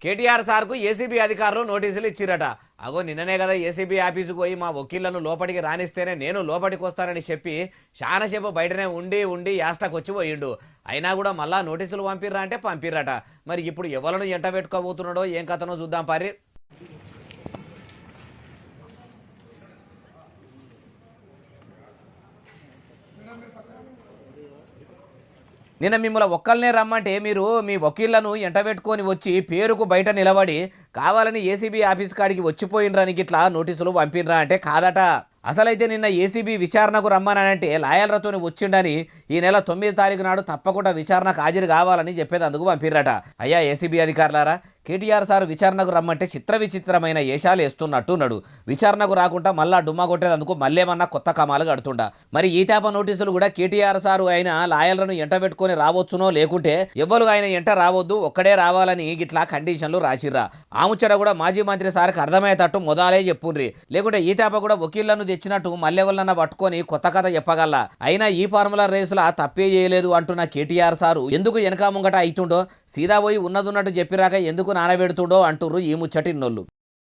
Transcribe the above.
కేటీఆర్ సార్కు ఏసీబీ అధికారులు నోటీసులు ఇచ్చిరట. అగో నిన్ననే కదా ఏసీబీ ఆఫీసుకు పోయి మా వకీళ్లను లోపలికి రానిస్తేనే నేను లోపలికి వస్తానని చెప్పి చాలాసేపు బయటనే ఉండి ఉండి యాస్టకొచ్చి పోయిండు. అయినా కూడా మళ్ళా నోటీసులు పంపిర్రా అంటే పంపిర్రట. మరి ఇప్పుడు ఎవలను ఎంట పెట్టుకోబోతున్నాడో ఏం కథనో చూద్దాం పారి. నిన్న మిమ్మల్ని ఒక్కళ్ళనే రమ్మంటే మీరు మీ వకీళ్లను ఎంటబెట్టుకొని వచ్చి పేరుకు బయట నిలబడి కావాలని ఏసీబీ ఆఫీస్ కాడికి వచ్చిపోయినరాని గిట్లా నోటీసులు పంపినరా అంటే కాదట. అసలైతే నిన్న ఏసీబీ విచారణకు రమ్మనంటే లాయర్లతో వచ్చిండని ఈ నెల 9 తారీఖు నాడు తప్పకుండా విచారణకు హాజరు కావాలని చెప్పేందుకు పంపిర్రట. అయ్యా ఏసీబీ అధికారులారా, కేటీఆర్ సార్ విచారణకు రమ్మంటే చిత్ర విచిత్రమైన ఏషాలు వేస్తున్నట్టున్నాడు. విచారణకు రాకుండా మళ్ళా డుమ్మా కొట్టేందుకు మళ్ళేమన్నా కొత్త కమాలు కడుతుండా. మరి ఈ తేప నోటీసులు కూడా కేటీఆర్ సారు ఆయన లాయర్లను ఎంట పెట్టుకొని రావచ్చునో లేకుంటే ఎవ్వరు ఆయన ఎంట రావద్దు ఒక్కడే రావాలని గిట్లా కండిషన్లు రాసిర్రా. ఆ ముచ్చట కూడా మాజీ మంత్రి సార్కి అర్థమయ్యేటట్టు మొదలే చెప్పుండ్రి. లేకుంటే ఈ తేప కూడా వకీళ్లను తెచ్చినట్టు మళ్ళెవరన్నా పట్టుకొని కొత్త కథ చెప్పగల. అయినా ఈ ఫార్ములా రేసులా తప్పే చేయలేదు అంటున్న కేటీఆర్ సారు ఎందుకు వెనక ముంగట అవుతుండో సీదా పోయి ఉన్నదున్నట్టు చెప్పిరాక ఎందుకు నానబెడుతుండో అంటుర్రు ఈ ముచ్చటిన్నోళ్ళు.